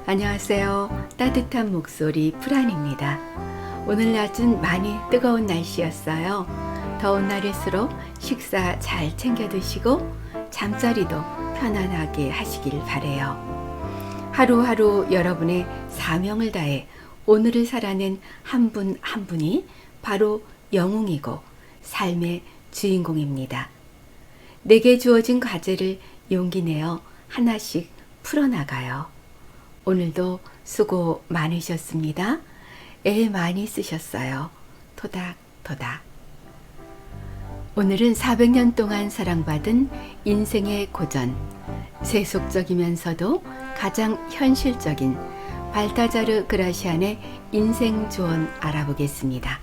안녕하세요. 따뜻한 목소리 프란입니다. 오늘 낮은 많이 뜨거운 날씨였어요. 더운 날일수록 식사 잘 챙겨 드시고 잠자리도 편안하게 하시길 바래요. 하루하루 여러분의 사명을 다해 오늘을 살아낸 한 분 한 분이 바로 영웅이고 삶의 주인공입니다. 내게 주어진 과제를 용기 내어 하나씩 풀어나가요. 오늘도 수고 많으셨습니다. 애 많이 쓰셨어요. 토닥토닥. 오늘은 400년 동안 사랑받은 인생의 고전, 세속적이면서도 가장 현실적인 발타자르 그라시안의 인생 조언 알아보겠습니다.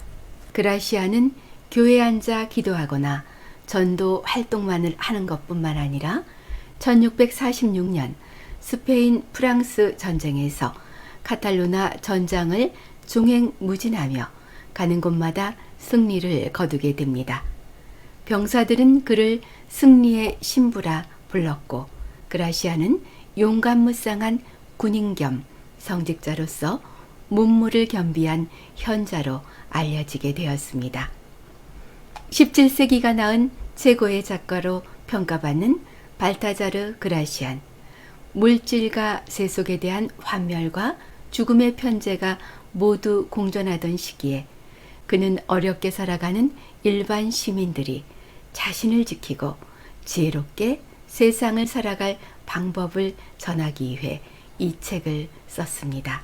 그라시안은 교회에 앉아 기도하거나 전도 활동만을 하는 것뿐만 아니라 1646년 스페인 프랑스 전쟁에서 카탈루나 전장을 종횡무진하며 가는 곳마다 승리를 거두게 됩니다. 병사들은 그를 승리의 신부라 불렀고 그라시아는 용감무쌍한 군인 겸 성직자로서 문무를 겸비한 현자로 알려지게 되었습니다. 17세기가 낳은 최고의 작가로 평가받는 발타자르 그라시안. 물질과 세속에 대한 환멸과 죽음의 편제가 모두 공존하던 시기에 그는 어렵게 살아가는 일반 시민들이 자신을 지키고 지혜롭게 세상을 살아갈 방법을 전하기 위해 이 책을 썼습니다.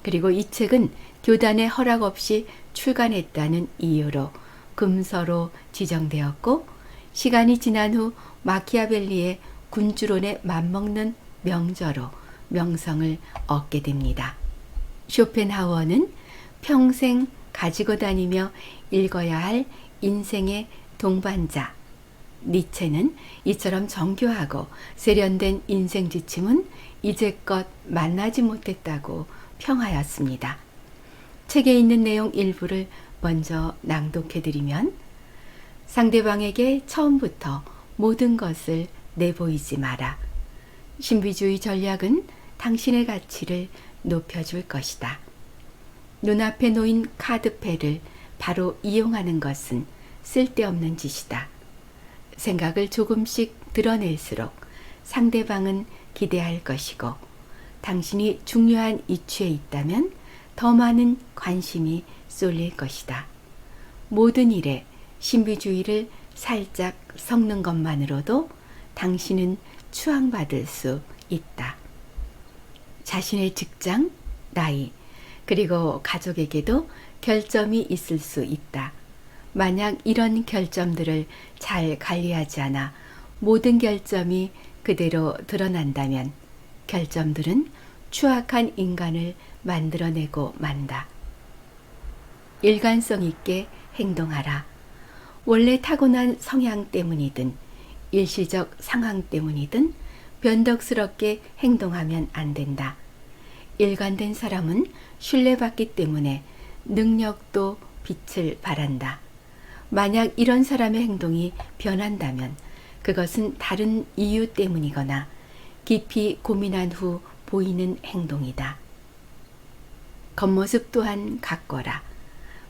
그리고 이 책은 교단의 허락 없이 출간했다는 이유로 금서로 지정되었고 시간이 지난 후 마키아벨리의 군주론에 맞먹는 명저로 명성을 얻게 됩니다. 쇼펜하우어는 평생 가지고 다니며 읽어야 할 인생의 동반자. 니체는 이처럼 정교하고 세련된 인생 지침은 이제껏 만나지 못했다고 평하였습니다. 책에 있는 내용 일부를 먼저 낭독해드리면 상대방에게 처음부터 모든 것을 내보이지 마라. 신비주의 전략은 당신의 가치를 높여줄 것이다. 눈앞에 놓인 카드패를 바로 이용하는 것은 쓸데없는 짓이다. 생각을 조금씩 드러낼수록 상대방은 기대할 것이고 당신이 중요한 이치에 있다면 더 많은 관심이 쏠릴 것이다. 모든 일에 신비주의를 살짝 섞는 것만으로도 당신은 추앙받을 수 있다. 자신의 직장, 나이, 그리고 가족에게도 결점이 있을 수 있다. 만약 이런 결점들을 잘 관리하지 않아 모든 결점이 그대로 드러난다면 결점들은 추악한 인간을 만들어내고 만다. 일관성 있게 행동하라. 원래 타고난 성향 때문이든 일시적 상황 때문이든 변덕스럽게 행동하면 안 된다. 일관된 사람은 신뢰받기 때문에 능력도 빛을 발한다. 만약 이런 사람의 행동이 변한다면 그것은 다른 이유 때문이거나 깊이 고민한 후 보이는 행동이다. 겉모습 또한 가꿔라.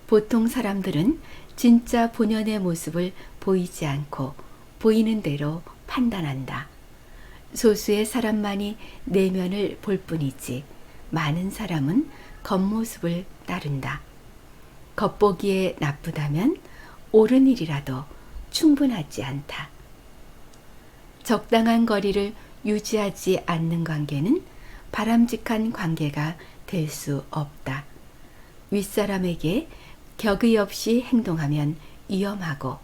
보통 사람들은 진짜 본연의 모습을 보이지 않고 보이는 대로 판단한다. 소수의 사람만이 내면을 볼 뿐이지 많은 사람은 겉모습을 따른다. 겉보기에 나쁘다면 옳은 일이라도 충분하지 않다. 적당한 거리를 유지하지 않는 관계는 바람직한 관계가 될 수 없다. 윗사람에게 격의 없이 행동하면 위험하고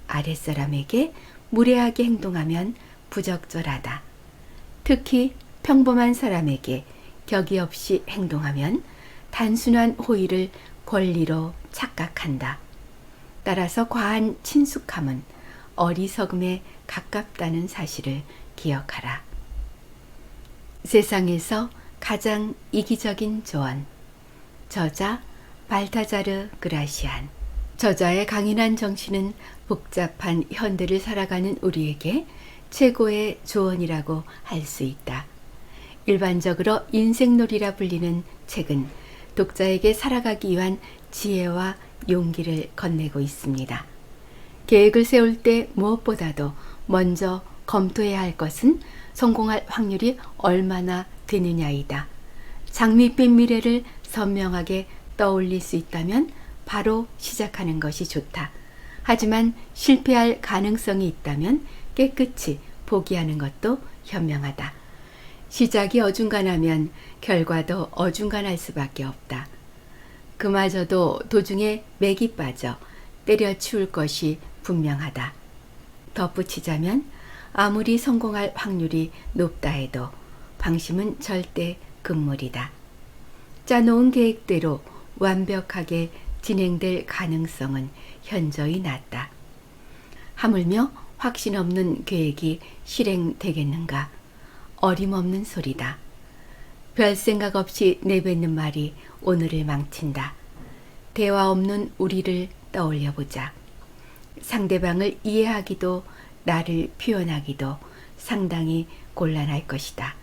아랫사람에게 무례하게 행동하면 부적절하다. 특히 평범한 사람에게 격의 없이 행동하면 단순한 호의를 권리로 착각한다. 따라서 과한 친숙함은 어리석음에 가깝다는 사실을 기억하라. 세상에서 가장 이기적인 조언. 저자 발타자르 그라시안. 저자의 강인한 정신은 복잡한 현대를 살아가는 우리에게 최고의 조언이라고 할 수 있다. 일반적으로 인생놀이라 불리는 책은 독자에게 살아가기 위한 지혜와 용기를 건네고 있습니다. 계획을 세울 때 무엇보다도 먼저 검토해야 할 것은 성공할 확률이 얼마나 되느냐이다. 장밋빛 미래를 선명하게 떠올릴 수 있다면 바로 시작하는 것이 좋다. 하지만 실패할 가능성이 있다면 깨끗이 포기하는 것도 현명하다. 시작이 어중간하면 결과도 어중간할 수밖에 없다. 그마저도 도중에 맥이 빠져 때려치울 것이 분명하다. 덧붙이자면 아무리 성공할 확률이 높다 해도 방심은 절대 금물이다. 짜놓은 계획대로 완벽하게 진행될 가능성은 현저히 낮다. 하물며 확신 없는 계획이 실행되겠는가? 어림없는 소리다. 별 생각 없이 내뱉는 말이 오늘을 망친다. 대화 없는 우리를 떠올려 보자. 상대방을 이해하기도 나를 표현하기도 상당히 곤란할 것이다.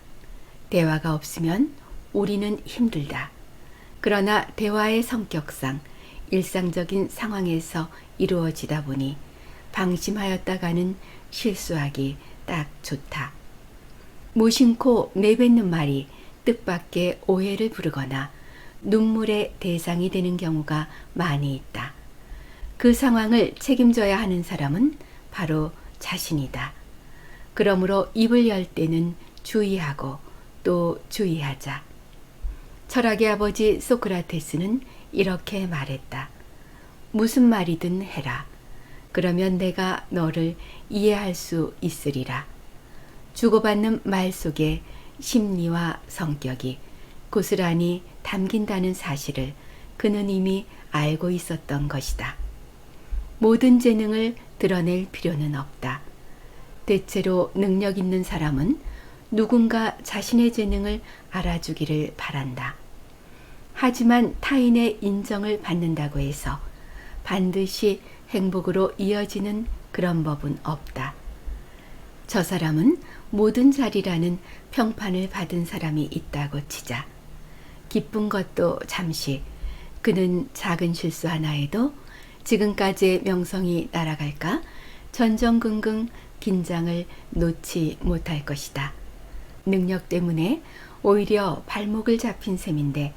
대화가 없으면 우리는 힘들다. 그러나 대화의 성격상 일상적인 상황에서 이루어지다 보니 방심하였다가는 실수하기 딱 좋다. 무심코 내뱉는 말이 뜻밖의 오해를 부르거나 눈물의 대상이 되는 경우가 많이 있다. 그 상황을 책임져야 하는 사람은 바로 자신이다. 그러므로 입을 열 때는 주의하고 또 주의하자. 철학의 아버지 소크라테스는 이렇게 말했다. 무슨 말이든 해라. 그러면 내가 너를 이해할 수 있으리라. 주고받는 말 속에 심리와 성격이 고스란히 담긴다는 사실을 그는 이미 알고 있었던 것이다. 모든 재능을 드러낼 필요는 없다. 대체로 능력 있는 사람은 누군가 자신의 재능을 알아주기를 바란다. 하지만 타인의 인정을 받는다고 해서 반드시 행복으로 이어지는 그런 법은 없다. 저 사람은 모든 자리라는 평판을 받은 사람이 있다고 치자. 기쁜 것도 잠시, 그는 작은 실수 하나에도 지금까지의 명성이 날아갈까 전전긍긍 긴장을 놓지 못할 것이다. 능력 때문에 오히려 발목을 잡힌 셈인데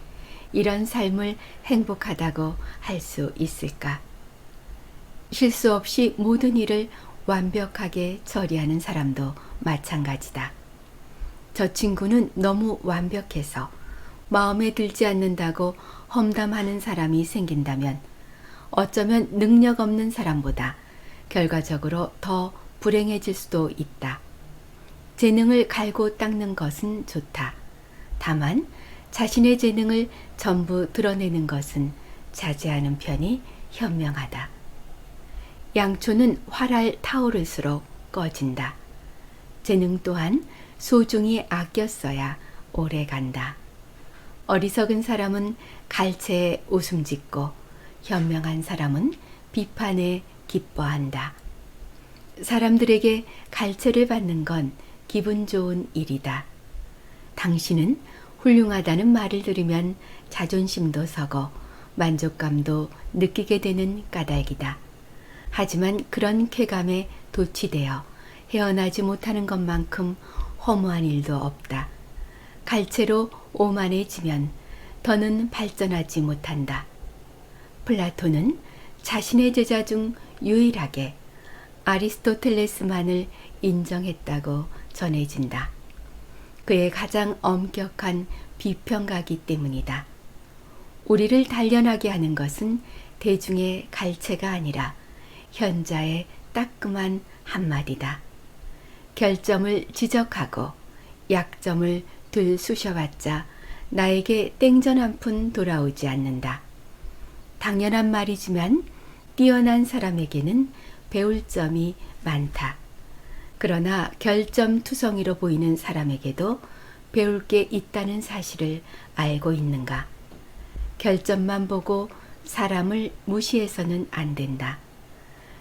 이런 삶을 행복하다고 할 수 있을까? 실수 없이 모든 일을 완벽하게 처리하는 사람도 마찬가지다. 저 친구는 너무 완벽해서 마음에 들지 않는다고 험담하는 사람이 생긴다면 어쩌면 능력 없는 사람보다 결과적으로 더 불행해질 수도 있다. 재능을 갈고 닦는 것은 좋다. 다만 자신의 재능을 전부 드러내는 것은 자제하는 편이 현명하다. 양초는 활활 타오를수록 꺼진다. 재능 또한 소중히 아껴 써야 오래 간다. 어리석은 사람은 갈채에 웃음 짓고 현명한 사람은 비판에 기뻐한다. 사람들에게 갈채를 받는 건 기분 좋은 일이다. 당신은 훌륭하다는 말을 들으면 자존심도 서고 만족감도 느끼게 되는 까닭이다. 하지만 그런 쾌감에 도취되어 헤어나지 못하는 것만큼 허무한 일도 없다. 갈채로 오만해지면 더는 발전하지 못한다. 플라톤은 자신의 제자 중 유일하게 아리스토텔레스만을 인정했다고 전해진다. 그의 가장 엄격한 비평가기 때문이다. 우리를 단련하게 하는 것은 대중의 갈채가 아니라 현자의 따끔한 한마디다. 결점을 지적하고 약점을 들쑤셔봤자 나에게 땡전 한 푼 돌아오지 않는다. 당연한 말이지만 뛰어난 사람에게는 배울 점이 많다. 그러나 결점투성이로 보이는 사람에게도 배울 게 있다는 사실을 알고 있는가? 결점만 보고 사람을 무시해서는 안 된다.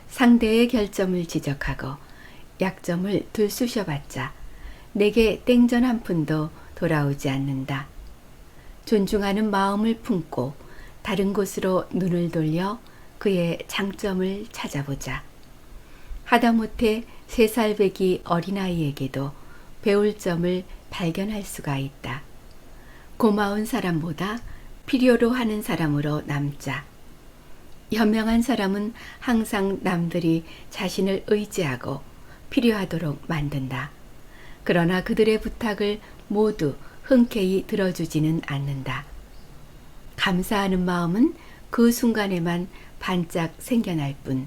상대의 결점을 지적하고 약점을 들쑤셔봤자 내게 땡전 한 푼도 돌아오지 않는다. 존중하는 마음을 품고 다른 곳으로 눈을 돌려 그의 장점을 찾아보자. 하다못해 3살배기 어린아이에게도 배울 점을 발견할 수가 있다. 고마운 사람보다 필요로 하는 사람으로 남자. 현명한 사람은 항상 남들이 자신을 의지하고 필요하도록 만든다. 그러나 그들의 부탁을 모두 흔쾌히 들어주지는 않는다. 감사하는 마음은 그 순간에만 반짝 생겨날 뿐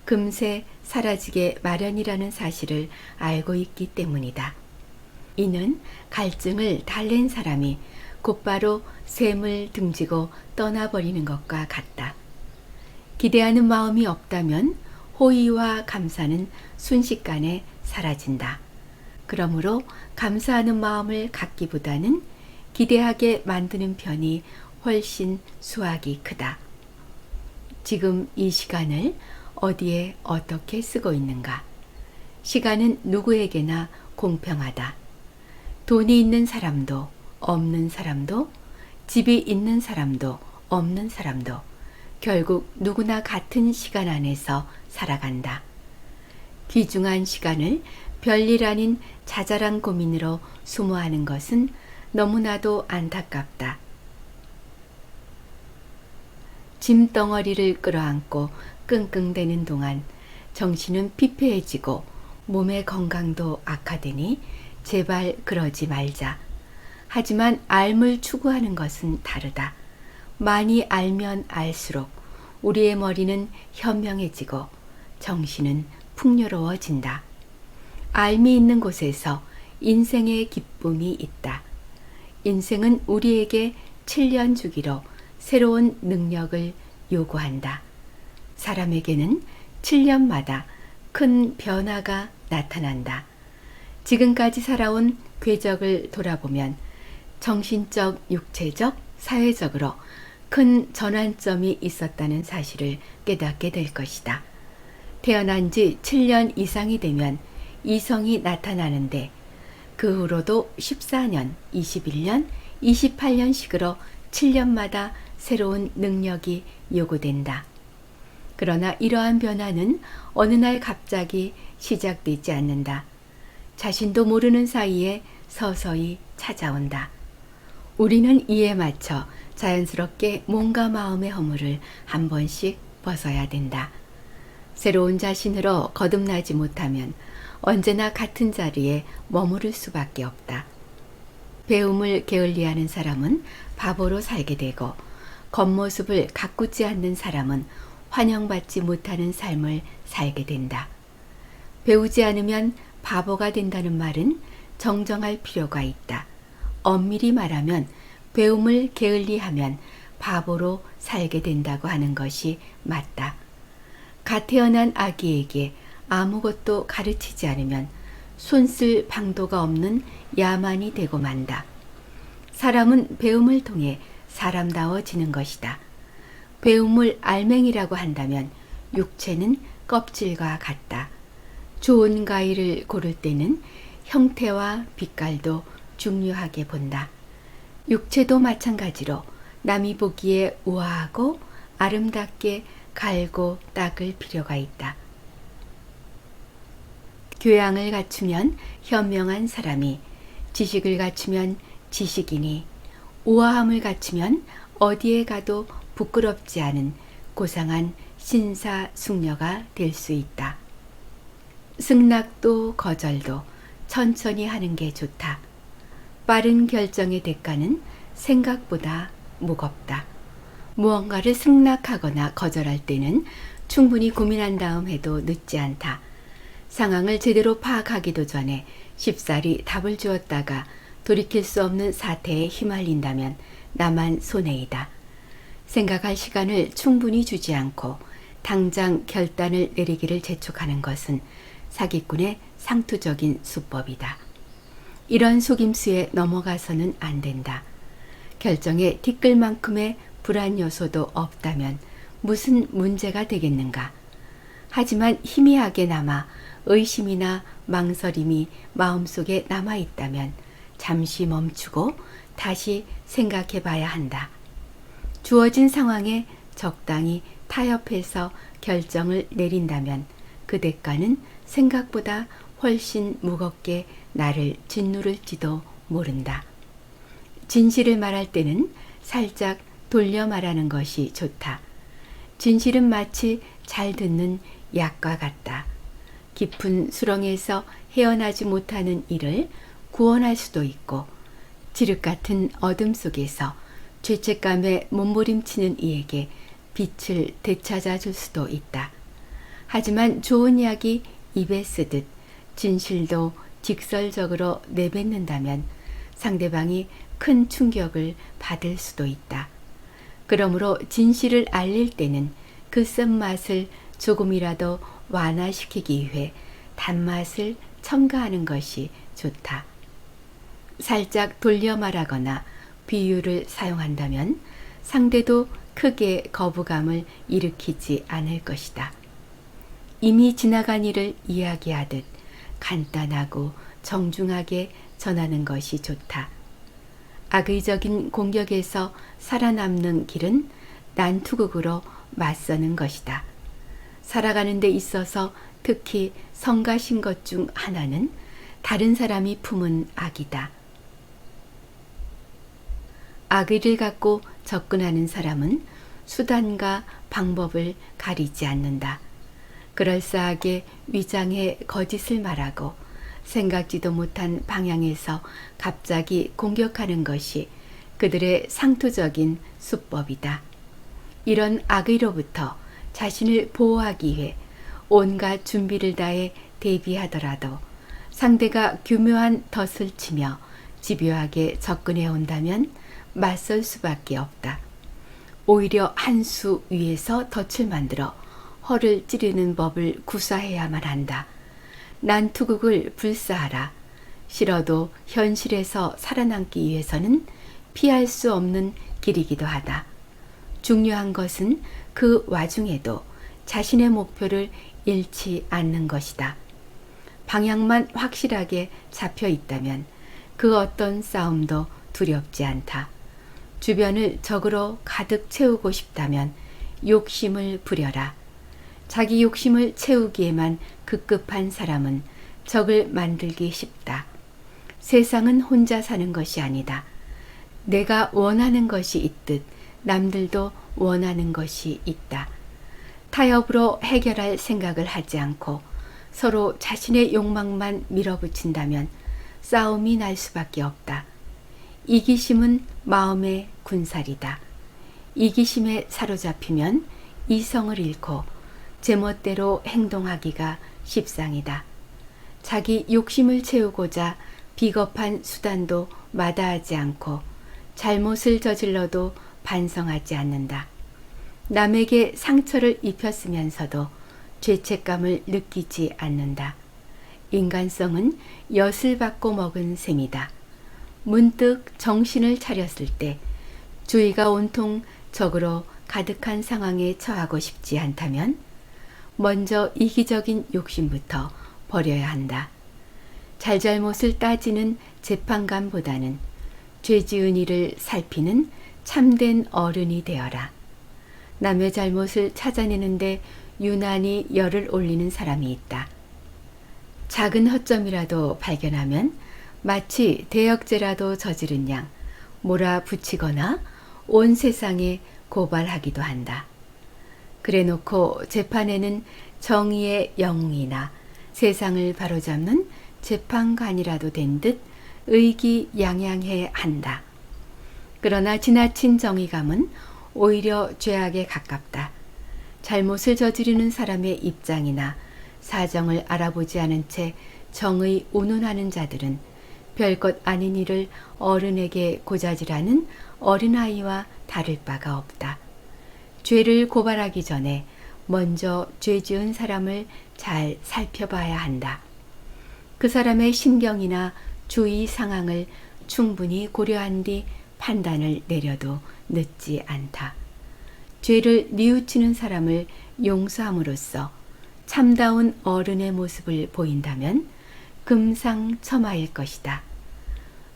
금세 사라지게 마련이라는 사실을 알고 있기 때문이다. 이는 갈증을 달랜 사람이 곧바로 샘을 등지고 떠나버리는 것과 같다. 기대하는 마음이 없다면 호의와 감사는 순식간에 사라진다. 그러므로 감사하는 마음을 갖기보다는 기대하게 만드는 편이 훨씬 수확이 크다. 지금 이 시간을 어디에 어떻게 쓰고 있는가? 시간은 누구에게나 공평하다. 돈이 있는 사람도 없는 사람도 집이 있는 사람도 없는 사람도 결국 누구나 같은 시간 안에서 살아간다. 귀중한 시간을 별일 아닌 자잘한 고민으로 소모하는 것은 너무나도 안타깝다. 짐덩어리를 끌어안고 끙끙대는 동안 정신은 피폐해지고 몸의 건강도 악화되니 제발 그러지 말자. 하지만 알물 추구하는 것은 다르다. 많이 알면 알수록 우리의 머리는 현명해지고 정신은 풍요로워진다. 알미 있는 곳에서 인생의 기쁨이 있다. 인생은 우리에게 7년 주기로 새로운 능력을 요구한다. 사람에게는 7년마다 큰 변화가 나타난다. 지금까지 살아온 궤적을 돌아보면 정신적, 육체적, 사회적으로 큰 전환점이 있었다는 사실을 깨닫게 될 것이다. 태어난 지 7년 이상이 되면 이성이 나타나는데 그 후로도 14년, 21년, 28년씩으로 7년마다 새로운 능력이 요구된다. 그러나 이러한 변화는 어느 날 갑자기 시작되지 않는다. 자신도 모르는 사이에 서서히 찾아온다. 우리는 이에 맞춰 자연스럽게 몸과 마음의 허물을 한 번씩 벗어야 된다. 새로운 자신으로 거듭나지 못하면 언제나 같은 자리에 머무를 수밖에 없다. 배움을 게을리하는 사람은 바보로 살게 되고 겉모습을 가꾸지 않는 사람은 환영받지 못하는 삶을 살게 된다. 배우지 않으면 바보가 된다는 말은 정정할 필요가 있다. 엄밀히 말하면 배움을 게을리하면 바보로 살게 된다고 하는 것이 맞다. 갓 태어난 아기에게 아무것도 가르치지 않으면 손쓸 방도가 없는 야만이 되고 만다. 사람은 배움을 통해 사람다워지는 것이다. 배움을 알맹이라고 한다면 육체는 껍질과 같다. 좋은 가위를 고를 때는 형태와 빛깔도 중요하게 본다. 육체도 마찬가지로 남이 보기에 우아하고 아름답게 갈고 닦을 필요가 있다. 교양을 갖추면 현명한 사람이, 지식을 갖추면 지식인이, 우아함을 갖추면 어디에 가도 부끄럽지 않은 고상한 신사숙녀가 될 수 있다. 승낙도 거절도 천천히 하는 게 좋다. 빠른 결정의 대가는 생각보다 무겁다. 무언가를 승낙하거나 거절할 때는 충분히 고민한 다음 해도 늦지 않다. 상황을 제대로 파악하기도 전에 쉽사리 답을 주었다가 돌이킬 수 없는 사태에 휘말린다면 나만 손해이다. 생각할 시간을 충분히 주지 않고 당장 결단을 내리기를 재촉하는 것은 사기꾼의 상투적인 수법이다. 이런 속임수에 넘어가서는 안 된다. 결정에 티끌만큼의 불안 요소도 없다면 무슨 문제가 되겠는가. 하지만 희미하게 남아 의심이나 망설임이 마음속에 남아있다면 잠시 멈추고 다시 생각해 봐야 한다. 주어진 상황에 적당히 타협해서 결정을 내린다면 그 대가는 생각보다 훨씬 무겁게 나를 짓누를지도 모른다. 진실을 말할 때는 살짝 돌려 말하는 것이 좋다. 진실은 마치 잘 듣는 약과 같다. 깊은 수렁에서 헤어나지 못하는 이를 구원할 수도 있고 지륵 같은 어둠 속에서 죄책감에 몸부림치는 이에게 빛을 되찾아 줄 수도 있다. 하지만 좋은 약이 입에 쓰듯 진실도 직설적으로 내뱉는다면 상대방이 큰 충격을 받을 수도 있다. 그러므로 진실을 알릴 때는 그 쓴맛을 조금이라도 완화시키기 위해 단맛을 첨가하는 것이 좋다. 살짝 돌려 말하거나 비유를 사용한다면 상대도 크게 거부감을 일으키지 않을 것이다. 이미 지나간 일을 이야기하듯 간단하고 정중하게 전하는 것이 좋다. 악의적인 공격에서 살아남는 길은 난투극으로 맞서는 것이다. 살아가는 데 있어서 특히 성가신 것 중 하나는 다른 사람이 품은 악이다. 악의를 갖고 접근하는 사람은 수단과 방법을 가리지 않는다. 그럴싸하게 위장해 거짓을 말하고 생각지도 못한 방향에서 갑자기 공격하는 것이 그들의 상투적인 수법이다. 이런 악의로부터 자신을 보호하기 위해 온갖 준비를 다해 대비하더라도 상대가 교묘한 덫을 치며 집요하게 접근해 온다면 맞설 수밖에 없다. 오히려 한 수 위에서 덫을 만들어 허를 찌르는 법을 구사해야만 한다. 난투극을 불사하라. 싫어도 현실에서 살아남기 위해서는 피할 수 없는 길이기도 하다. 중요한 것은 그 와중에도 자신의 목표를 잃지 않는 것이다. 방향만 확실하게 잡혀 있다면 그 어떤 싸움도 두렵지 않다. 주변을 적으로 가득 채우고 싶다면 욕심을 부려라. 자기 욕심을 채우기에만 급급한 사람은 적을 만들기 쉽다. 세상은 혼자 사는 것이 아니다. 내가 원하는 것이 있듯 남들도 원하는 것이 있다. 타협으로 해결할 생각을 하지 않고 서로 자신의 욕망만 밀어붙인다면 싸움이 날 수밖에 없다. 이기심은 마음의 군살이다. 이기심에 사로잡히면 이성을 잃고 제멋대로 행동하기가 십상이다. 자기 욕심을 채우고자 비겁한 수단도 마다하지 않고 잘못을 저질러도 반성하지 않는다. 남에게 상처를 입혔으면서도 죄책감을 느끼지 않는다. 인간성은 엿을 받고 먹은 셈이다. 문득 정신을 차렸을 때 주의가 온통 적으로 가득한 상황에 처하고 싶지 않다면 먼저 이기적인 욕심부터 버려야 한다. 잘잘못을 따지는 재판관보다는 죄 지은 이를 살피는 참된 어른이 되어라. 남의 잘못을 찾아내는데 유난히 열을 올리는 사람이 있다. 작은 허점이라도 발견하면 마치 대역죄라도 저지른 양 몰아붙이거나 온 세상에 고발하기도 한다. 그래놓고 재판에는 정의의 영웅이나 세상을 바로잡는 재판관이라도 된 듯 의기양양해 한다. 그러나 지나친 정의감은 오히려 죄악에 가깝다. 잘못을 저지르는 사람의 입장이나 사정을 알아보지 않은 채 정의 운운하는 자들은 별것 아닌 일을 어른에게 고자질하는 어린아이와 다를 바가 없다. 죄를 고발하기 전에 먼저 죄 지은 사람을 잘 살펴봐야 한다. 그 사람의 심경이나 주위 상황을 충분히 고려한 뒤 판단을 내려도 늦지 않다. 죄를 뉘우치는 사람을 용서함으로써 참다운 어른의 모습을 보인다면 금상첨화일 것이다.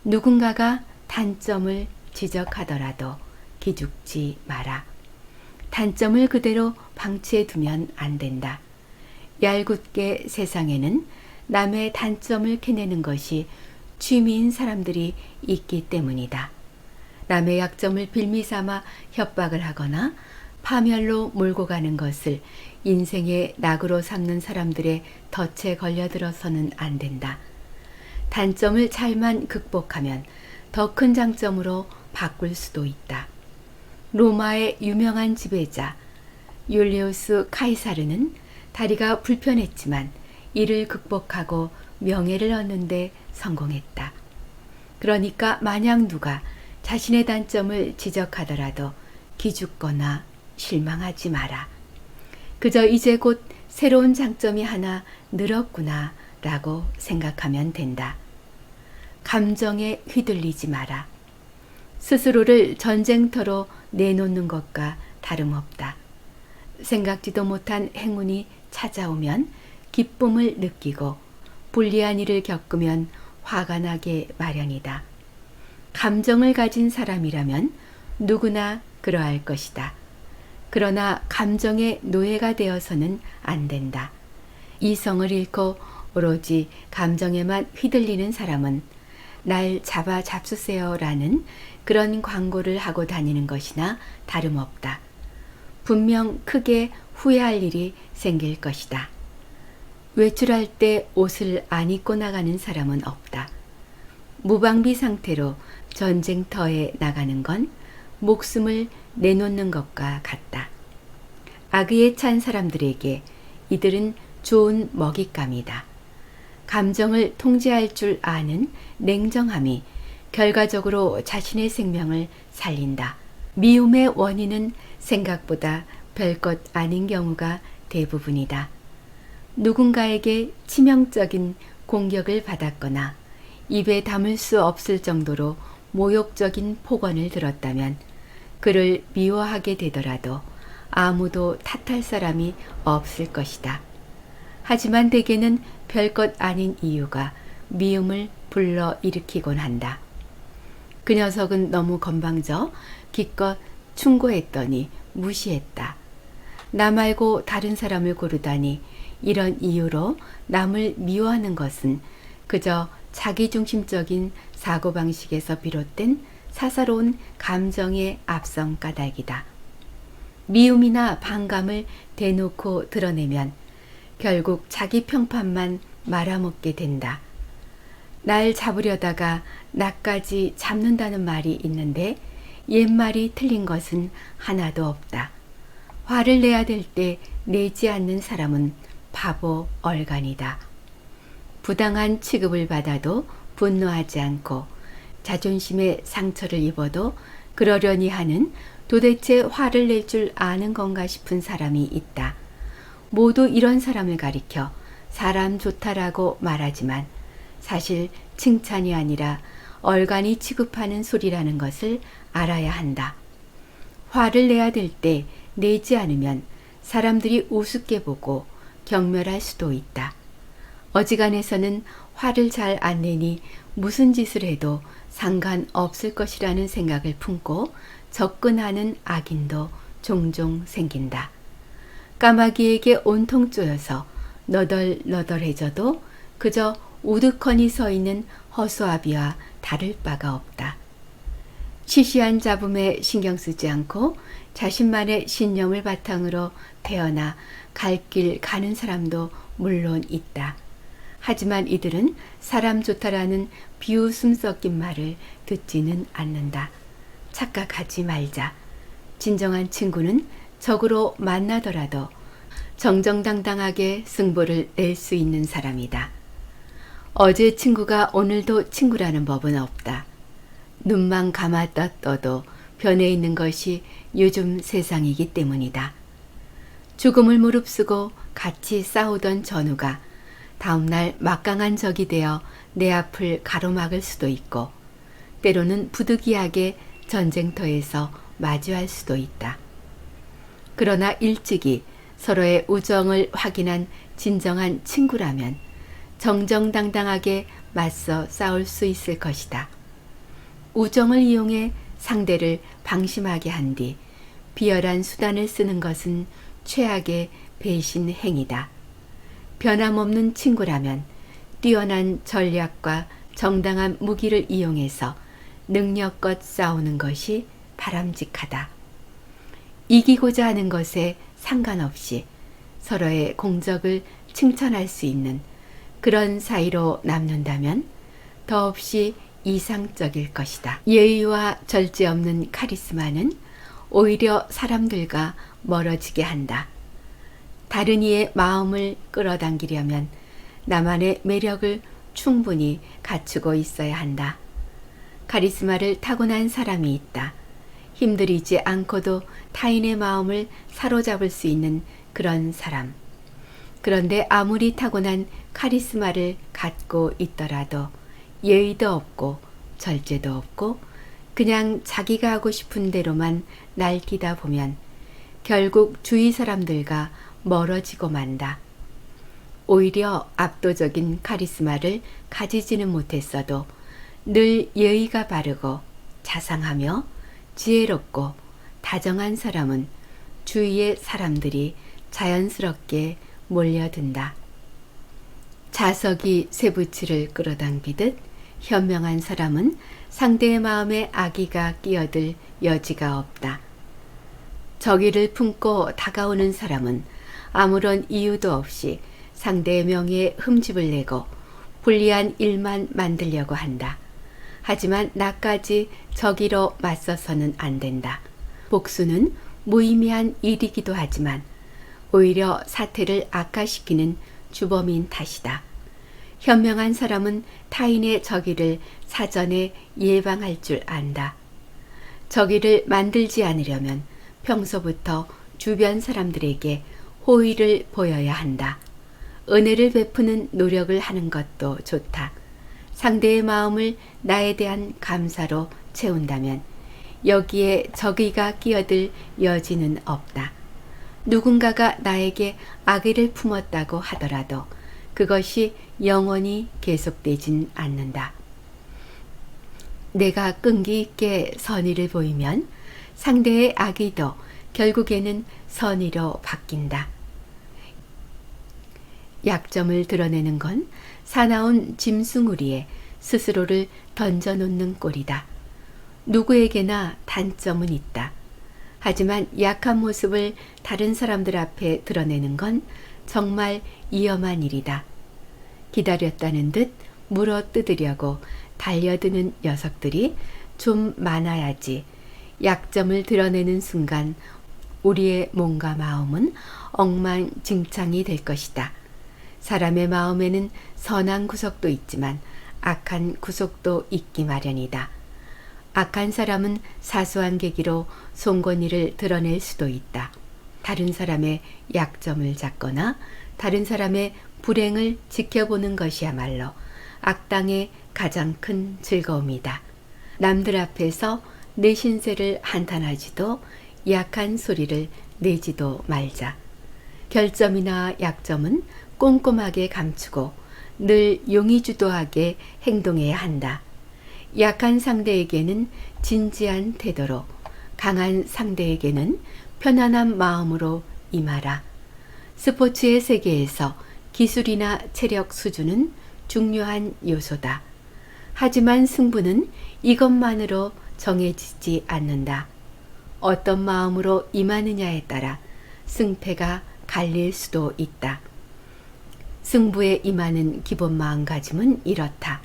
누군가가 단점을 지적하더라도 기죽지 마라. 단점을 그대로 방치해 두면 안 된다. 얄궂게 세상에는 남의 단점을 캐내는 것이 취미인 사람들이 있기 때문이다. 남의 약점을 빌미삼아 협박을 하거나 파멸로 몰고 가는 것을 인생의 낙으로 삼는 사람들의 덫에 걸려들어서는 안 된다. 단점을 잘만 극복하면 더 큰 장점으로 바꿀 수도 있다. 로마의 유명한 지배자 율리우스 카이사르는 다리가 불편했지만 이를 극복하고 명예를 얻는 데 성공했다. 그러니까 만약 누가 자신의 단점을 지적하더라도 기죽거나 실망하지 마라. 그저 이제 곧 새로운 장점이 하나 늘었구나 라고 생각하면 된다. 감정에 휘둘리지 마라. 스스로를 전쟁터로 내놓는 것과 다름없다. 생각지도 못한 행운이 찾아오면 기쁨을 느끼고 불리한 일을 겪으면 화가 나게 마련이다. 감정을 가진 사람이라면 누구나 그러할 것이다. 그러나 감정의 노예가 되어서는 안 된다. 이성을 잃고 오로지 감정에만 휘둘리는 사람은 날 잡아 잡수세요라는 그런 광고를 하고 다니는 것이나 다름없다. 분명 크게 후회할 일이 생길 것이다. 외출할 때 옷을 안 입고 나가는 사람은 없다. 무방비 상태로 전쟁터에 나가는 건 목숨을 내놓는 것과 같다. 악의에 찬 사람들에게 이들은 좋은 먹잇감이다. 감정을 통제할 줄 아는 냉정함이 결과적으로 자신의 생명을 살린다. 미움의 원인은 생각보다 별것 아닌 경우가 대부분이다. 누군가에게 치명적인 공격을 받았거나 입에 담을 수 없을 정도로 모욕적인 폭언을 들었다면 그를 미워하게 되더라도 아무도 탓할 사람이 없을 것이다. 하지만 대개는 별것 아닌 이유가 미움을 불러 일으키곤 한다. 그 녀석은 너무 건방져 기껏 충고했더니 무시했다. 나 말고 다른 사람을 고르다니 이런 이유로 남을 미워하는 것은 그저 자기중심적인 사고방식에서 비롯된 사사로운 감정의 앞선 까닭이다. 미움이나 반감을 대놓고 드러내면 결국 자기 평판만 말아먹게 된다. 날 잡으려다가 나까지 잡는다는 말이 있는데 옛말이 틀린 것은 하나도 없다. 화를 내야 될 때 내지 않는 사람은 바보 얼간이다. 부당한 취급을 받아도 분노하지 않고 자존심에 상처를 입어도 그러려니 하는 도대체 화를 낼 줄 아는 건가 싶은 사람이 있다. 모두 이런 사람을 가리켜 사람 좋다라고 말하지만 사실 칭찬이 아니라 얼간이 취급하는 소리라는 것을 알아야 한다. 화를 내야 될 때 내지 않으면 사람들이 우습게 보고 경멸할 수도 있다. 어지간해서는 화를 잘 안 내니 무슨 짓을 해도 상관없을 것이라는 생각을 품고 접근하는 악인도 종종 생긴다. 까마귀에게 온통 쪼여서 너덜너덜해져도 그저 우두커니 서 있는 허수아비와 다를 바가 없다. 시시한 잡음에 신경 쓰지 않고 자신만의 신념을 바탕으로 태어나 갈 길 가는 사람도 물론 있다. 하지만 이들은 사람 좋다라는 비웃음 섞인 말을 듣지는 않는다. 착각하지 말자. 진정한 친구는 적으로 만나더라도 정정당당하게 승부를 낼 수 있는 사람이다. 어제 친구가 오늘도 친구라는 법은 없다. 눈만 감았다 떠도 변해 있는 것이 요즘 세상이기 때문이다. 죽음을 무릅쓰고 같이 싸우던 전우가 다음날 막강한 적이 되어 내 앞을 가로막을 수도 있고 때로는 부득이하게 전쟁터에서 마주할 수도 있다. 그러나 일찍이 서로의 우정을 확인한 진정한 친구라면 정정당당하게 맞서 싸울 수 있을 것이다. 우정을 이용해 상대를 방심하게 한 뒤 비열한 수단을 쓰는 것은 최악의 배신 행위다. 변함없는 친구라면 뛰어난 전략과 정당한 무기를 이용해서 능력껏 싸우는 것이 바람직하다. 이기고자 하는 것에 상관없이 서로의 공적을 칭찬할 수 있는 그런 사이로 남는다면 더없이 이상적일 것이다. 예의와 절제 없는 카리스마는 오히려 사람들과 멀어지게 한다. 다른 이의 마음을 끌어당기려면 나만의 매력을 충분히 갖추고 있어야 한다. 카리스마를 타고난 사람이 있다. 힘들이지 않고도 타인의 마음을 사로잡을 수 있는 그런 사람. 그런데 아무리 타고난 카리스마를 갖고 있더라도 예의도 없고 절제도 없고 그냥 자기가 하고 싶은 대로만 날뛰다 보면 결국 주위 사람들과 멀어지고 만다. 오히려 압도적인 카리스마를 가지지는 못했어도 늘 예의가 바르고 자상하며 지혜롭고 다정한 사람은 주위의 사람들이 자연스럽게 몰려든다. 자석이 쇠붙이를 끌어당기듯 현명한 사람은 상대의 마음에 악의가 끼어들 여지가 없다. 적의를 품고 다가오는 사람은 아무런 이유도 없이 상대의 명예에 흠집을 내고 불리한 일만 만들려고 한다. 하지만 나까지 적의로 맞서서는 안 된다. 복수는 무의미한 일이기도 하지만 오히려 사태를 악화시키는 주범인 탓이다. 현명한 사람은 타인의 적의를 사전에 예방할 줄 안다. 적의를 만들지 않으려면 평소부터 주변 사람들에게 호의를 보여야 한다. 은혜를 베푸는 노력을 하는 것도 좋다. 상대의 마음을 나에 대한 감사로 채운다면 여기에 적의가 끼어들 여지는 없다. 누군가가 나에게 악의를 품었다고 하더라도 그것이 영원히 계속되진 않는다. 내가 끈기 있게 선의를 보이면 상대의 악의도 결국에는 선의로 바뀐다. 약점을 드러내는 건 사나운 짐승우리에 스스로를 던져놓는 꼴이다. 누구에게나 단점은 있다. 하지만 약한 모습을 다른 사람들 앞에 드러내는 건 정말 위험한 일이다. 기다렸다는 듯 물어뜯으려고 달려드는 녀석들이 좀 많아야지 약점을 드러내는 순간 우리의 몸과 마음은 엉망진창이 될 것이다. 사람의 마음에는 선한 구석도 있지만 악한 구석도 있기 마련이다. 악한 사람은 사소한 계기로 송곳니를 드러낼 수도 있다. 다른 사람의 약점을 잡거나 다른 사람의 불행을 지켜보는 것이야말로 악당의 가장 큰 즐거움이다. 남들 앞에서 내 신세를 한탄하지도 약한 소리를 내지도 말자. 결점이나 약점은 꼼꼼하게 감추고 늘 용의주도하게 행동해야 한다. 약한 상대에게는 진지한 태도로, 강한 상대에게는 편안한 마음으로 임하라. 스포츠의 세계에서 기술이나 체력 수준은 중요한 요소다. 하지만 승부는 이것만으로 정해지지 않는다. 어떤 마음으로 임하느냐에 따라 승패가 갈릴 수도 있다. 승부에 임하는 기본 마음가짐은 이렇다.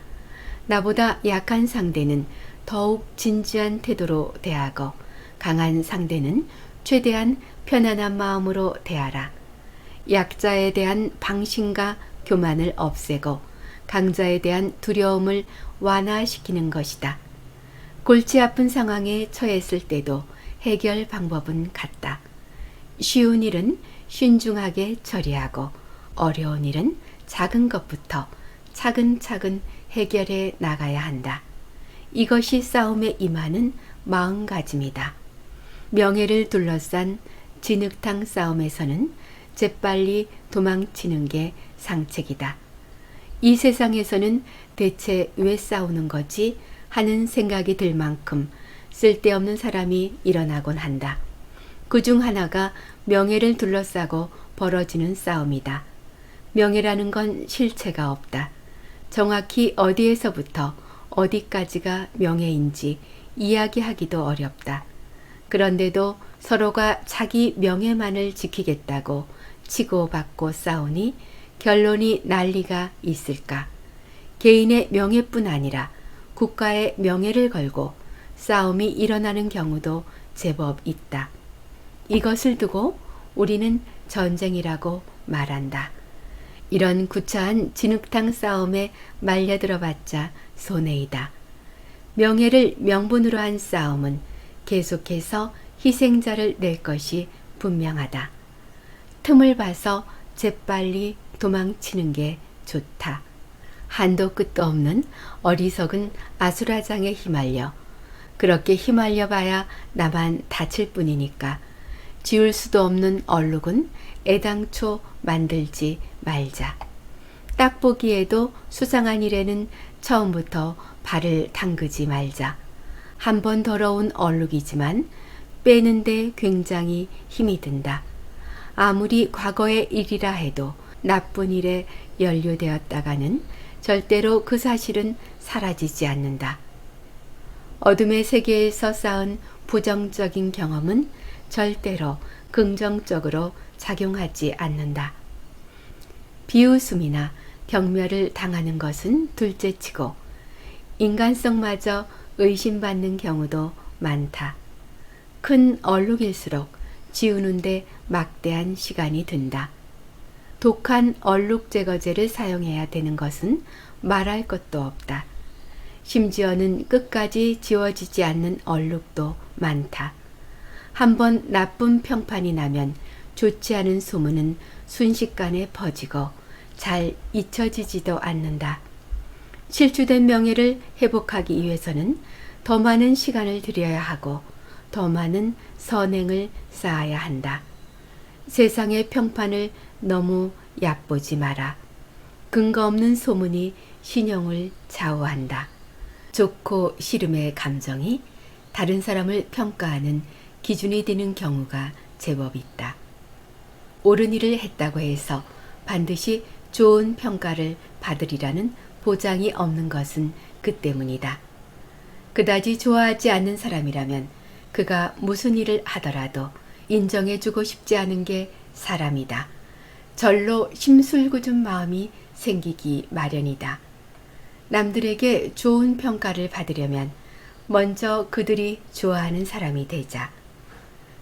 나보다 약한 상대는 더욱 진지한 태도로 대하고 강한 상대는 최대한 편안한 마음으로 대하라. 약자에 대한 방심과 교만을 없애고 강자에 대한 두려움을 완화시키는 것이다. 골치 아픈 상황에 처했을 때도 해결 방법은 같다. 쉬운 일은 신중하게 처리하고 어려운 일은 작은 것부터 차근차근 해결해 나가야 한다. 이것이 싸움에 임하는 마음가짐이다. 명예를 둘러싼 진흙탕 싸움에서는 재빨리 도망치는 게 상책이다. 이 세상에서는 대체 왜 싸우는 거지 하는 생각이 들 만큼 쓸데없는 사람이 일어나곤 한다. 그중 하나가 명예를 둘러싸고 벌어지는 싸움이다. 명예라는 건 실체가 없다. 정확히 어디에서부터 어디까지가 명예인지 이야기하기도 어렵다. 그런데도 서로가 자기 명예만을 지키겠다고 치고받고 싸우니 결론이 난리가 있을까? 개인의 명예뿐 아니라 국가의 명예를 걸고 싸움이 일어나는 경우도 제법 있다. 이것을 두고 우리는 전쟁이라고 말한다. 이런 구차한 진흙탕 싸움에 말려들어봤자 손해이다. 명예를 명분으로 한 싸움은 계속해서 희생자를 낼 것이 분명하다. 틈을 봐서 재빨리 도망치는 게 좋다. 한도 끝도 없는 어리석은 아수라장에 휘말려 그렇게 휘말려 봐야 나만 다칠 뿐이니까 지울 수도 없는 얼룩은 애당초 만들지 말자. 딱 보기에도 수상한 일에는 처음부터 발을 담그지 말자. 한 번 더러운 얼룩이지만 빼는데 굉장히 힘이 든다. 아무리 과거의 일이라 해도 나쁜 일에 연루되었다가는 절대로 그 사실은 사라지지 않는다. 어둠의 세계에서 쌓은 부정적인 경험은 절대로 긍정적으로 작용하지 않는다. 비웃음이나 경멸을 당하는 것은 둘째치고 인간성마저 의심받는 경우도 많다. 큰 얼룩일수록 지우는데 막대한 시간이 든다. 독한 얼룩 제거제를 사용해야 되는 것은 말할 것도 없다. 심지어는 끝까지 지워지지 않는 얼룩도 많다. 한번 나쁜 평판이 나면 좋지 않은 소문은 순식간에 퍼지고 잘 잊혀지지도 않는다. 실추된 명예를 회복하기 위해서는 더 많은 시간을 들여야 하고 더 많은 선행을 쌓아야 한다. 세상의 평판을 너무 얕보지 마라. 근거 없는 소문이 신용을 좌우한다. 좋고 싫음의 감정이 다른 사람을 평가하는 기준이 되는 경우가 제법 있다. 옳은 일을 했다고 해서 반드시 좋은 평가를 받으리라는 보장이 없는 것은 그 때문이다. 그다지 좋아하지 않는 사람이라면 그가 무슨 일을 하더라도 인정해주고 싶지 않은 게 사람이다. 절로 심술궂은 마음이 생기기 마련이다. 남들에게 좋은 평가를 받으려면 먼저 그들이 좋아하는 사람이 되자.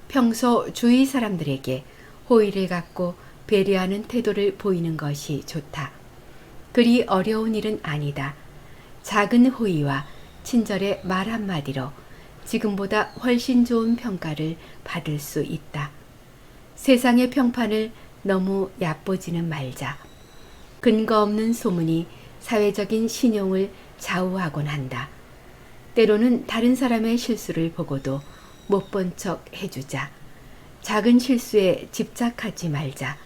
평소 주위 사람들에게 호의를 갖고 배려하는 태도를 보이는 것이 좋다. 그리 어려운 일은 아니다. 작은 호의와 친절의 말 한마디로 지금보다 훨씬 좋은 평가를 받을 수 있다. 세상의 평판을 너무 얕보지는 말자. 근거 없는 소문이 사회적인 신용을 좌우하곤 한다. 때로는 다른 사람의 실수를 보고도 못 본 척 해주자. 작은 실수에 집착하지 말자.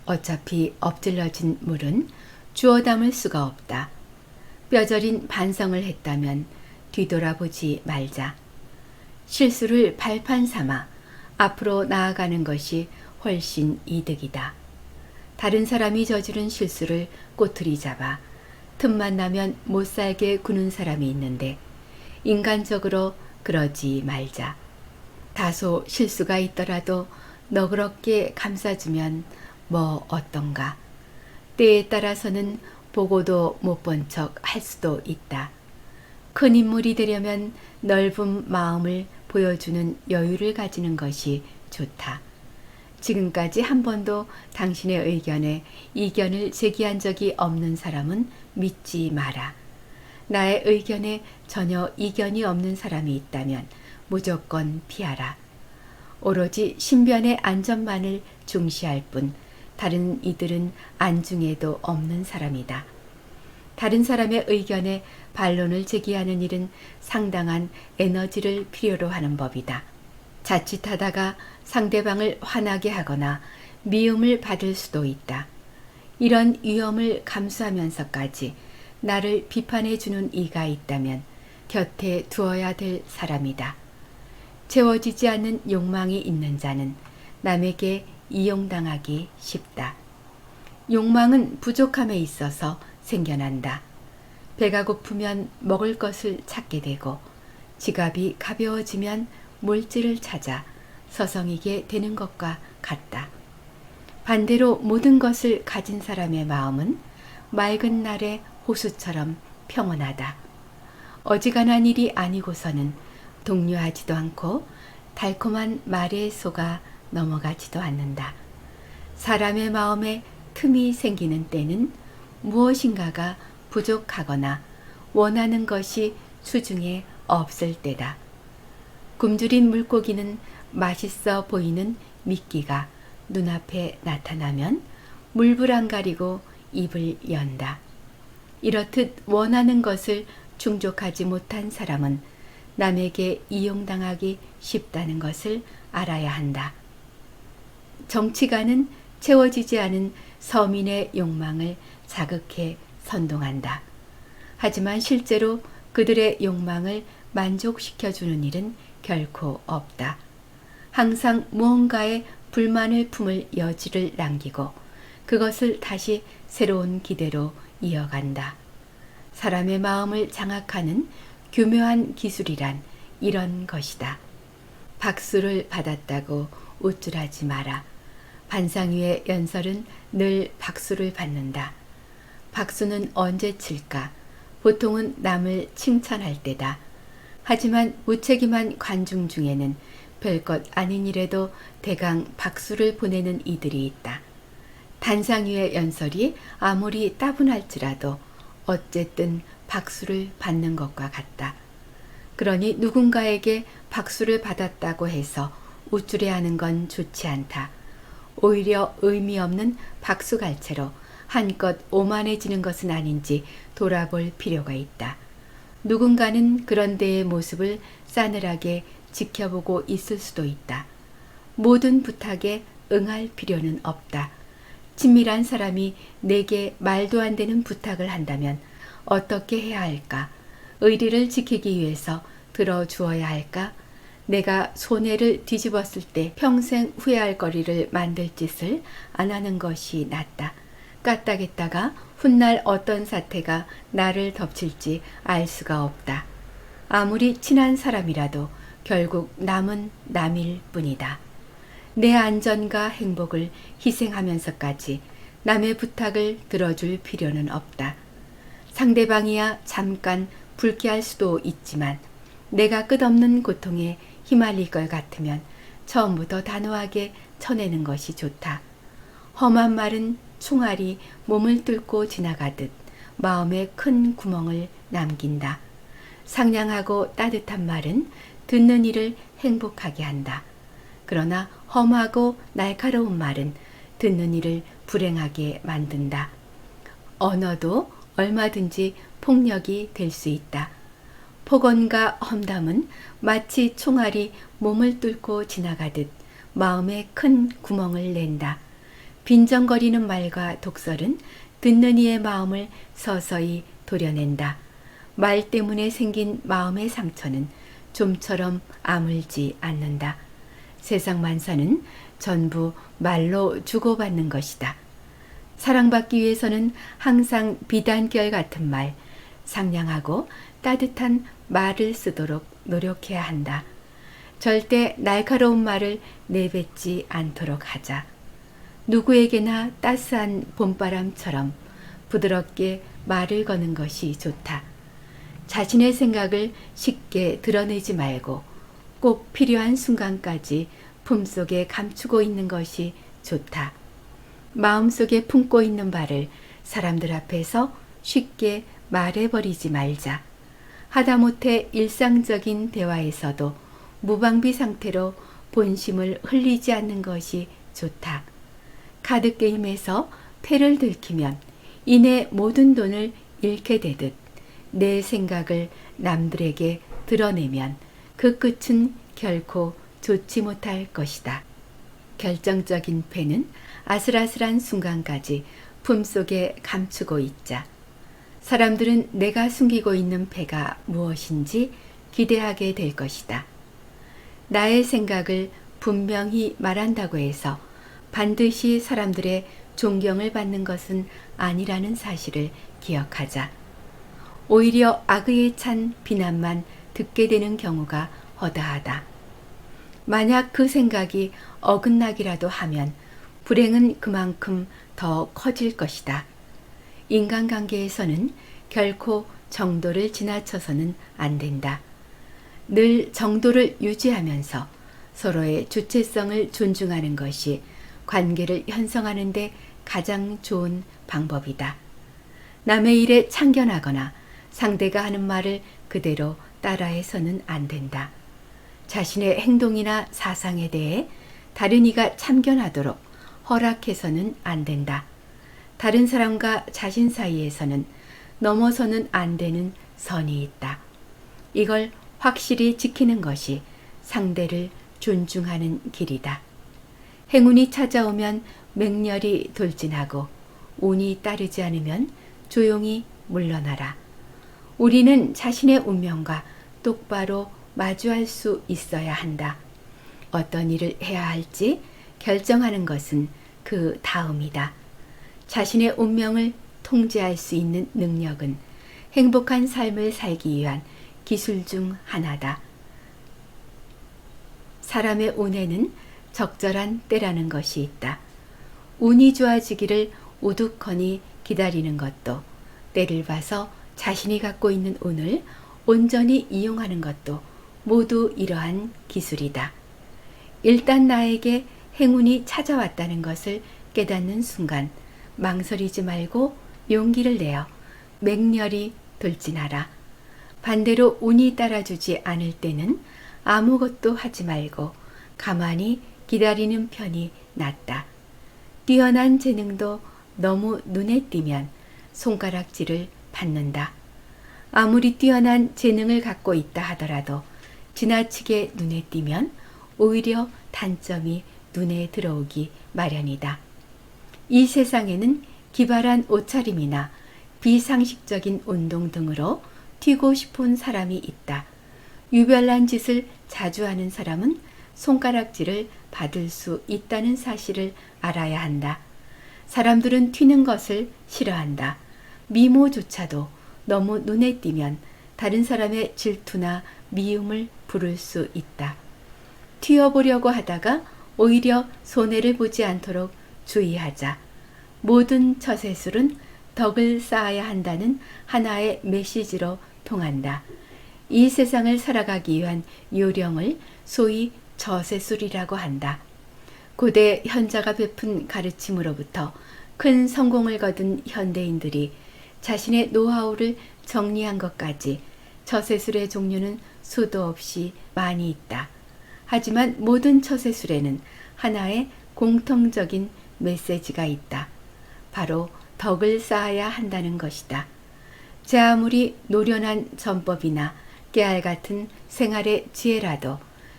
어차피 엎질러진 물은 주워 담을 수가 없다. 뼈저린 반성을 했다면 뒤돌아보지 말자. 실수를 발판 삼아 앞으로 나아가는 것이 훨씬 이득이다. 다른 사람이 저지른 실수를 꼬투리 잡아 틈만 나면 못살게 구는 사람이 있는데 인간적으로 그러지 말자. 다소 실수가 있더라도 너그럽게 감싸주면 뭐 어떤가. 때에 따라서는 보고도 못 본 척 할 수도 있다. 큰 인물이 되려면 넓은 마음을 보여주는 여유를 가지는 것이 좋다. 지금까지 한 번도 당신의 의견에 이견을 제기한 적이 없는 사람은 믿지 마라. 나의 의견에 전혀 이견이 없는 사람이 있다면 무조건 피하라. 오로지 신변의 안전만을 중시할 뿐 다른 이들은 안중에도 없는 사람이다. 다른 사람의 의견에 반론을 제기하는 일은 상당한 에너지를 필요로 하는 법이다. 자칫하다가 상대방을 화나게 하거나 미움을 받을 수도 있다. 이런 위험을 감수하면서까지 나를 비판해 주는 이가 있다면 곁에 두어야 될 사람이다. 채워지지 않는 욕망이 있는 자는 남에게 이용당하기 쉽다. 욕망은 부족함에 있어서 생겨난다. 배가 고프면 먹을 것을 찾게 되고 지갑이 가벼워지면 물질을 찾아 서성이게 되는 것과 같다. 반대로 모든 것을 가진 사람의 마음은 맑은 날의 호수처럼 평온하다. 어지간한 일이 아니고서는 동요하지도 않고 달콤한 말에 속아 넘어가지도 않는다. 사람의 마음에 틈이 생기는 때는 무엇인가가 부족하거나 원하는 것이 수중에 없을 때다. 굶주린 물고기는 맛있어 보이는 미끼가 눈앞에 나타나면 물불 안 가리고 입을 연다. 이렇듯 원하는 것을 충족하지 못한 사람은 남에게 이용당하기 쉽다는 것을 알아야 한다. 정치가는 채워지지 않은 서민의 욕망을 자극해 선동한다. 하지만 실제로 그들의 욕망을 만족시켜주는 일은 결코 없다. 항상 무언가에 불만을 품을 여지를 남기고 그것을 다시 새로운 기대로 이어간다. 사람의 마음을 장악하는 교묘한 기술이란 이런 것이다. 박수를 받았다고 우쭐하지 마라. 반상 위의 연설은 늘 박수를 받는다. 박수는 언제 칠까? 보통은 남을 칭찬할 때다. 하지만 무책임한 관중 중에는 별것 아닌 일에도 대강 박수를 보내는 이들이 있다. 단상 위의 연설이 아무리 따분할지라도 어쨌든 박수를 받는 것과 같다. 그러니 누군가에게 박수를 받았다고 해서 우쭐해하는 건 좋지 않다. 오히려 의미 없는 박수갈채로 한껏 오만해지는 것은 아닌지 돌아볼 필요가 있다. 누군가는 그런 데의 모습을 싸늘하게 지켜보고 있을 수도 있다. 모든 부탁에 응할 필요는 없다. 친밀한 사람이 내게 말도 안 되는 부탁을 한다면 어떻게 해야 할까? 의리를 지키기 위해서 들어주어야 할까? 내가 손해를 뒤집었을 때 평생 후회할 거리를 만들 짓을 안 하는 것이 낫다. 까딱했다가 훗날 어떤 사태가 나를 덮칠지 알 수가 없다. 아무리 친한 사람이라도 결국 남은 남일 뿐이다. 내 안전과 행복을 희생하면서까지 남의 부탁을 들어줄 필요는 없다. 상대방이야 잠깐 불쾌할 수도 있지만 내가 끝없는 고통에 휘말릴 것 같으면 처음부터 단호하게 쳐내는 것이 좋다. 험한 말은 총알이 몸을 뚫고 지나가듯 마음에 큰 구멍을 남긴다. 상냥하고 따뜻한 말은 듣는 이를 행복하게 한다. 그러나 험하고 날카로운 말은 듣는 이를 불행하게 만든다. 언어도 얼마든지 폭력이 될 수 있다. 폭언과 험담은 마치 총알이 몸을 뚫고 지나가듯 마음에 큰 구멍을 낸다. 빈정거리는 말과 독설은 듣는 이의 마음을 서서히 도려낸다. 말 때문에 생긴 마음의 상처는 좀처럼 아물지 않는다. 세상 만사는 전부 말로 주고받는 것이다. 사랑받기 위해서는 항상 비단결 같은 말, 상냥하고 따뜻한 말을 쓰도록 노력해야 한다. 절대 날카로운 말을 내뱉지 않도록 하자. 누구에게나 따스한 봄바람처럼 부드럽게 말을 거는 것이 좋다. 자신의 생각을 쉽게 드러내지 말고 꼭 필요한 순간까지 품속에 감추고 있는 것이 좋다. 마음속에 품고 있는 바를 사람들 앞에서 쉽게 말해버리지 말자. 하다못해 일상적인 대화에서도 무방비 상태로 본심을 흘리지 않는 것이 좋다. 카드게임에서 패를 들키면 이내 모든 돈을 잃게 되듯 내 생각을 남들에게 드러내면 그 끝은 결코 좋지 못할 것이다. 결정적인 패는 아슬아슬한 순간까지 품속에 감추고 있자. 사람들은 내가 숨기고 있는 패가 무엇인지 기대하게 될 것이다. 나의 생각을 분명히 말한다고 해서 반드시 사람들의 존경을 받는 것은 아니라는 사실을 기억하자. 오히려 악의에 찬 비난만 듣게 되는 경우가 허다하다. 만약 그 생각이 어긋나기라도 하면 불행은 그만큼 더 커질 것이다. 인간관계에서는 결코 정도를 지나쳐서는 안 된다. 늘 정도를 유지하면서 서로의 주체성을 존중하는 것이 관계를 형성하는 데 가장 좋은 방법이다. 남의 일에 참견하거나 상대가 하는 말을 그대로 따라해서는 안 된다. 자신의 행동이나 사상에 대해 다른 이가 참견하도록 허락해서는 안 된다. 다른 사람과 자신 사이에서는 넘어서는 안 되는 선이 있다. 이걸 확실히 지키는 것이 상대를 존중하는 길이다. 행운이 찾아오면 맹렬히 돌진하고 운이 따르지 않으면 조용히 물러나라. 우리는 자신의 운명과 똑바로 마주할 수 있어야 한다. 어떤 일을 해야 할지 결정하는 것은 그 다음이다. 자신의 운명을 통제할 수 있는 능력은 행복한 삶을 살기 위한 기술 중 하나다. 사람의 운에는 적절한 때라는 것이 있다. 운이 좋아지기를 우두커니 기다리는 것도, 때를 봐서 자신이 갖고 있는 운을 온전히 이용하는 것도 모두 이러한 기술이다. 일단 나에게 행운이 찾아왔다는 것을 깨닫는 순간 망설이지 말고 용기를 내어 맹렬히 돌진하라. 반대로 운이 따라주지 않을 때는 아무것도 하지 말고 가만히 기다리는 편이 낫다. 뛰어난 재능도 너무 눈에 띄면 손가락질을 받는다. 아무리 뛰어난 재능을 갖고 있다 하더라도 지나치게 눈에 띄면 오히려 단점이 눈에 들어오기 마련이다. 이 세상에는 기발한 옷차림이나 비상식적인 운동 등으로 튀고 싶은 사람이 있다. 유별난 짓을 자주 하는 사람은 손가락질을 받을 수 있다는 사실을 알아야 한다. 사람들은 튀는 것을 싫어한다. 미모조차도 너무 눈에 띄면 다른 사람의 질투나 미움을 부를 수 있다. 튀어보려고 하다가 오히려 손해를 보지 않도록 주의하자. 모든 처세술은 덕을 쌓아야 한다는 하나의 메시지로 통한다. 이 세상을 살아가기 위한 요령을 소위 처세술이라고 한다. 고대 현자가 베푼 가르침으로부터 큰 성공을 거둔 현대인들이 자신의 노하우를 정리한 것까지 처세술의 종류는 수도 없이 많이 있다. 하지만 모든 처세술에는 하나의 공통적인 메시지가 있다. 바로 덕을 쌓아야 한다는 것이다. 제 아무리 노련한 전법이나 깨알 같은 생활의 지혜라도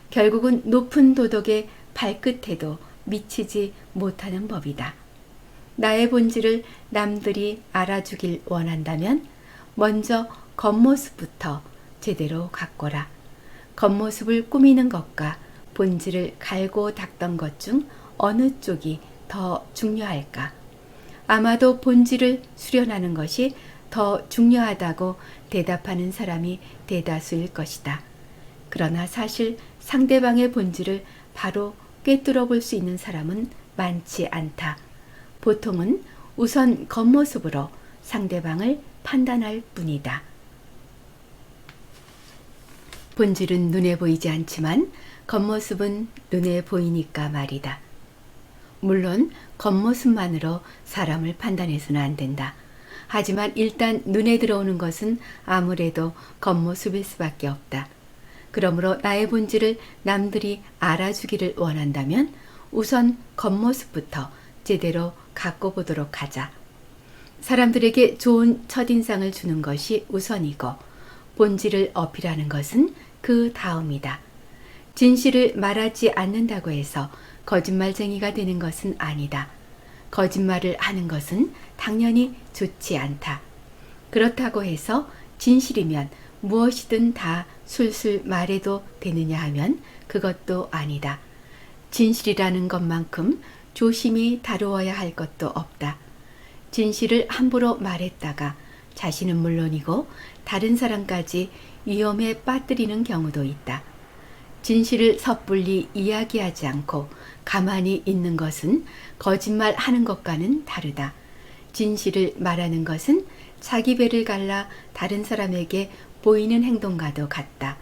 결국은 높은 도덕의 발끝에도 미치지 못하는 법이다. 나의 본질을 남들이 알아주길 원한다면 먼저 겉모습부터 제대로 가꿔라. 겉모습을 꾸미는 것과 본질을 갈고 닦던 것 중 어느 쪽이 더 중요할까? 아마도 본질을 수련하는 것이 더 중요하다고 대답하는 사람이 대다수일 것이다. 그러나 사실 상대방의 본질을 바로 꿰뚫어 볼 수 있는 사람은 많지 않다. 보통은 우선 겉모습으로 상대방을 판단할 뿐이다. 본질은 눈에 보이지 않지만 겉모습은 눈에 보이니까 말이다. 물론 겉모습만으로 사람을 판단해서는 안 된다. 하지만 일단 눈에 들어오는 것은 아무래도 겉모습일 수밖에 없다. 그러므로 나의 본질을 남들이 알아주기를 원한다면 우선 겉모습부터 제대로 갖고 보도록 하자. 사람들에게 좋은 첫인상을 주는 것이 우선이고 본질을 어필하는 것은 그 다음이다. 진실을 말하지 않는다고 해서 거짓말쟁이가 되는 것은 아니다. 거짓말을 하는 것은 당연히 좋지 않다. 그렇다고 해서 진실이면 무엇이든 다 술술 말해도 되느냐 하면 그것도 아니다. 진실이라는 것만큼 조심히 다루어야 할 것도 없다. 진실을 함부로 말했다가 자신은 물론이고 다른 사람까지 위험에 빠뜨리는 경우도 있다. 진실을 섣불리 이야기하지 않고 가만히 있는 것은 거짓말 하는 것과는 다르다. 진실을 말하는 것은 자기 배를 갈라 다른 사람에게 보이는 행동과도 같다.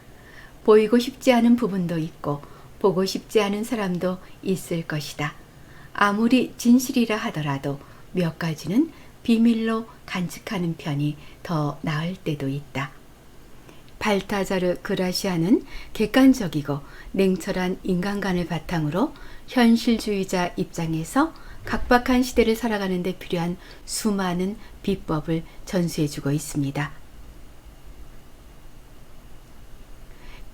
보이고 싶지 않은 부분도 있고 보고 싶지 않은 사람도 있을 것이다. 아무리 진실이라 하더라도 몇 가지는 비밀로 간직하는 편이 더 나을 때도 있다. 발타자르 그라시아는 객관적이고 냉철한 인간관을 바탕으로 현실주의자 입장에서 각박한 시대를 살아가는 데 필요한 수많은 비법을 전수해주고 있습니다.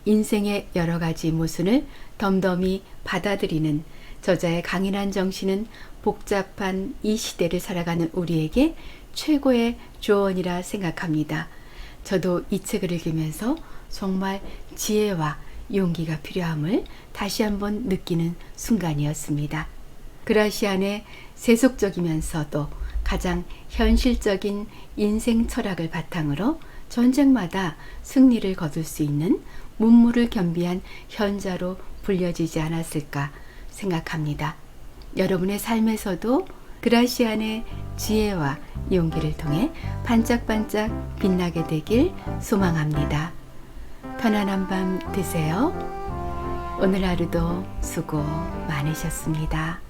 인생의 여러 가지 모순을 덤덤히 받아들이는 저자의 강인한 정신은 복잡한 이 시대를 살아가는 우리에게 최고의 조언이라 생각합니다. 저도 이 책을 읽으면서 정말 지혜와 용기가 필요함을 다시 한번 느끼는 순간이었습니다. 그라시안의 세속적이면서도 가장 현실적인 인생 철학을 바탕으로 전쟁마다 승리를 거둘 수 있는 문무를 겸비한 현자로 불려지지 않았을까 생각합니다. 여러분의 삶에서도 그라시안의 지혜와 용기를 통해 반짝반짝 빛나게 되길 소망합니다. 편안한 밤 되세요. 오늘 하루도 수고 많으셨습니다.